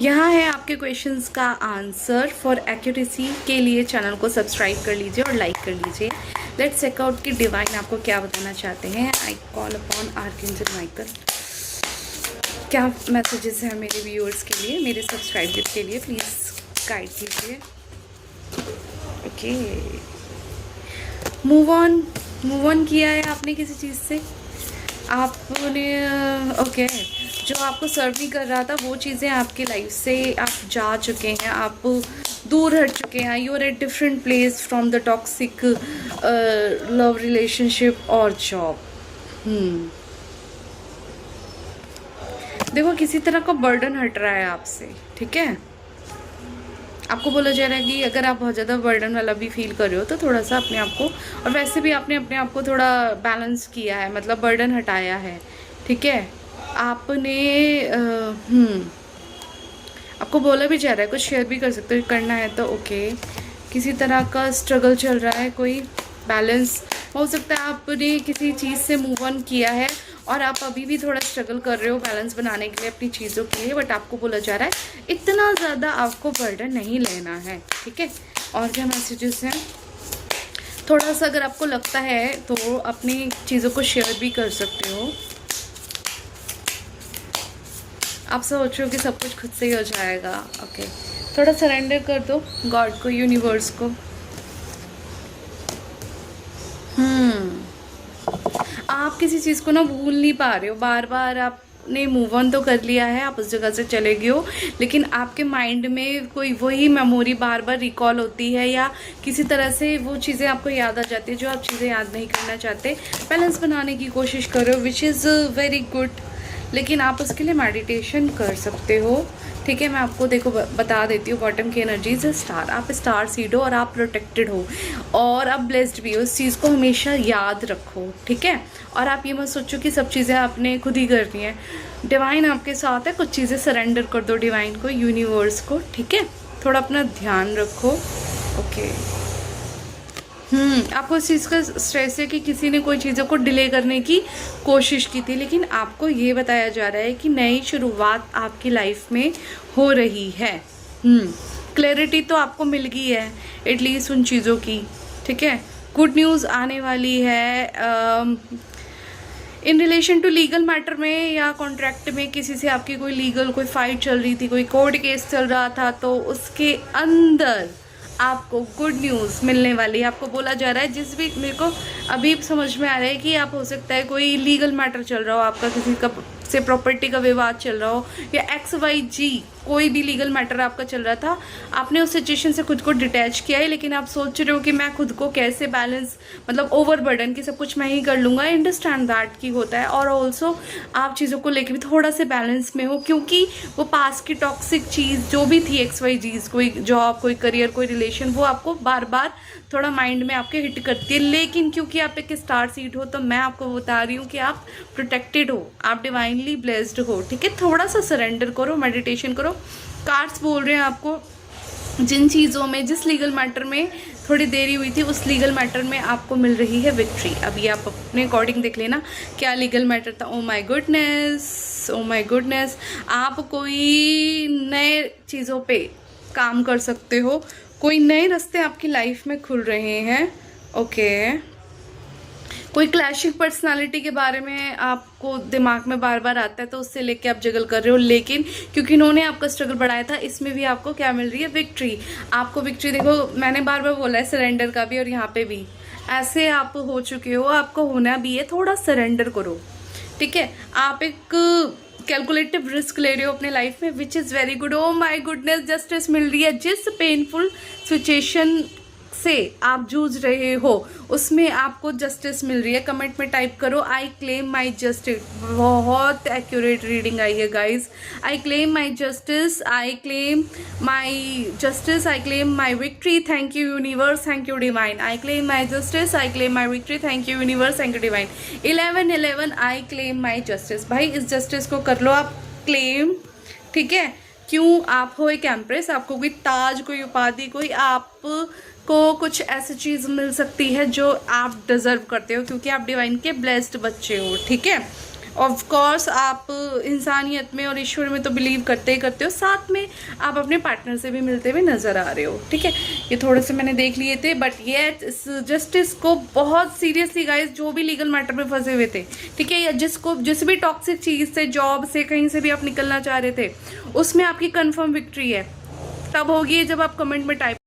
यहाँ है आपके क्वेश्चंस का आंसर। फॉर एक्यूरेसी के लिए चैनल को सब्सक्राइब कर लीजिए और लाइक कर लीजिए। लेट्स चेक आउट कि डिवाइन आपको क्या बताना चाहते हैं। I call upon archangel Michael. क्या मैसेजेस हैं मेरे व्यूअर्स के लिए, मेरे सब्सक्राइबर्स के लिए, प्लीज़ गाइड कीजिए। ओके, मूव ऑन किया है आपने किसी चीज़ से, आपने ओके जो आपको सर्व नहीं कर रहा था वो चीज़ें आपकी लाइफ से आप जा चुके हैं, आप दूर हट चुके हैं। You are at different place from the toxic love relationship और जॉब। देखो किसी तरह का बर्डन हट रहा है आपसे, ठीक है। आपको बोला जा रहा है कि अगर आप बहुत ज़्यादा बर्डन वाला भी फील कर रहे हो तो थोड़ा सा अपने आप को, और वैसे भी आपने अपने आप को थोड़ा बैलेंस किया है, मतलब बर्डन हटाया है, ठीक है। आपने आपको बोला भी जा रहा है, कुछ शेयर भी कर सकते हो, करना है तो ओके। किसी तरह का स्ट्रगल चल रहा है, कोई बैलेंस हो सकता है। आपने किसी चीज़ से मूव ऑन किया है और आप अभी भी थोड़ा स्ट्रगल कर रहे हो बैलेंस बनाने के लिए अपनी चीज़ों के लिए, बट आपको बोला जा रहा है इतना ज़्यादा आपको बर्डन नहीं लेना है, ठीक है। और क्या मैसेजेस हैं, थोड़ा सा अगर आपको लगता है तो अपनी चीज़ों को शेयर भी कर सकते हो। आप सोच रहे हो कि सब कुछ खुद से ही हो जाएगा, ओके। थोड़ा सरेंडर कर दो गॉड को, यूनिवर्स को। आप किसी चीज़ को ना भूल नहीं पा रहे हो, बार बार आपने मूव ऑन तो कर लिया है, आप उस जगह से चले गए हो, लेकिन आपके माइंड में कोई वही मेमोरी बार बार रिकॉल होती है, या किसी तरह से वो चीज़ें आपको याद आ जाती है जो आप चीज़ें याद नहीं करना चाहते। बैलेंस बनाने की कोशिश करो, विच इज़ वेरी गुड, लेकिन आप उसके लिए मेडिटेशन कर सकते हो, ठीक है। मैं आपको देखो बता देती हूँ बॉटम की एनर्जीज। स्टार, आप स्टार सीड हो और आप प्रोटेक्टेड हो और आप ब्लेस्ड भी हो, इस चीज़ को हमेशा याद रखो, ठीक है। और आप ये मत सोचो कि सब चीज़ें आपने खुद ही करनी है, डिवाइन आपके साथ है। कुछ चीज़ें सरेंडर कर दो डिवाइन को, यूनिवर्स को, ठीक है। थोड़ा अपना ध्यान रखो, ओके। आपको इस चीज़ का स्ट्रेस है कि किसी ने कोई चीज़ों को डिले करने की कोशिश की थी, लेकिन आपको ये बताया जा रहा है कि नई शुरुआत आपकी लाइफ में हो रही है। क्लैरिटी तो आपको मिल गई है एटलीस्ट उन चीज़ों की, ठीक है। गुड न्यूज़ आने वाली है in relation to legal matter में या कॉन्ट्रैक्ट में। किसी से आपकी कोई लीगल कोई फाइट चल रही थी, कोई कोर्ट केस चल रहा था, तो उसके अंदर आपको गुड न्यूज़ मिलने वाली है। आपको बोला जा रहा है, जिस भी मेरे को अभी समझ में आ रहा है कि आप हो सकता है कोई लीगल मैटर चल रहा हो आपका, किसी का से प्रॉपर्टी का विवाद चल रहा हो, या XYZ कोई भी लीगल मैटर आपका चल रहा था, आपने उस सिचुएशन से खुद को डिटैच किया है, लेकिन आप सोच रहे हो कि मैं खुद को कैसे बैलेंस, मतलब ओवरबर्डन की सब कुछ मैं ही कर लूँगा। आई अंडरस्टैंड दैट की होता है, और ऑल्सो आप चीज़ों को लेकर भी थोड़ा से बैलेंस में हो, क्योंकि वो पास की टॉक्सिक चीज़ जो भी थी XYZ, कोई जॉब, कोई करियर, कोई रिलेशन, वो आपको बार बार थोड़ा माइंड में आपके हिट करती है। लेकिन क्योंकि आप एक स्टार सीड हो, तो मैं आपको बता रही हूँ कि आप प्रोटेक्टेड हो, आप डिवाइनली ब्लेस्ड हो, ठीक है। थोड़ा सा सरेंडर करो, मेडिटेशन करो। कार्ड्स बोल रहे हैं आपको जिन चीज़ों में, जिस लीगल मैटर में थोड़ी देरी हुई थी, उस लीगल मैटर में आपको मिल रही है विक्ट्री। अभी आप अपने अकॉर्डिंग देख लेना क्या लीगल मैटर था। Oh my goodness, oh my goodness, आप कोई नए चीज़ों पे काम कर सकते हो, कोई नए रास्ते आपकी लाइफ में खुल रहे हैं, ओके। कोई क्लैशिंग पर्सनालिटी के बारे में आपको दिमाग में बार बार आता है, तो उससे लेके आप जगल कर रहे हो, लेकिन क्योंकि इन्होंने आपका स्ट्रगल बढ़ाया था, इसमें भी आपको क्या मिल रही है, विक्ट्री। आपको विक्ट्री, देखो मैंने बार बार बोला है सरेंडर का भी, और यहाँ पे भी ऐसे आप हो चुके हो, आपको होना भी है। थोड़ा सरेंडर करो, ठीक है। आप एक कैलकुलेटिव रिस्क ले रहे हो अपने लाइफ में, which is very good. Oh my goodness, justice मिल रही है। जिस पेनफुल सिचुएशन से आप जूझ रहे हो उसमें आपको जस्टिस मिल रही है। कमेंट में टाइप करो, आई क्लेम माई जस्टिस। बहुत एक्यूरेट रीडिंग आई है guys. I claim my justice, I claim my justice, I claim my victory, thank you universe, thank you divine. I claim my justice, I claim my victory, thank you universe, thank you divine. 1111 I claim my justice. भाई इस justice को कर लो आप claim, ठीक है। क्यों, आप हो एक एम्प्रेस, आपको कोई ताज, कोई उपाधि, कोई आपको कुछ ऐसी चीज़ मिल सकती है जो आप डिजर्व करते हो, क्योंकि आप डिवाइन के ब्लेस्ड बच्चे हो, ठीक है। ऑफ कोर्स आप इंसानियत में और ईश्वर में तो बिलीव करते ही करते हो, साथ में आप अपने पार्टनर से भी मिलते हुए नज़र आ रहे हो, ठीक है। ये थोड़े से मैंने देख लिए थे, बट ये जस्टिस को बहुत सीरियसली गाइस, जो भी लीगल मैटर में फंसे हुए थे, ठीक है, या जिस भी टॉक्सिक चीज़ से, जॉब से, कहीं से भी आप निकलना चाह रहे थे, उसमें आपकी कन्फर्म विक्ट्री है। तब होगी जब आप कमेंट में टाइप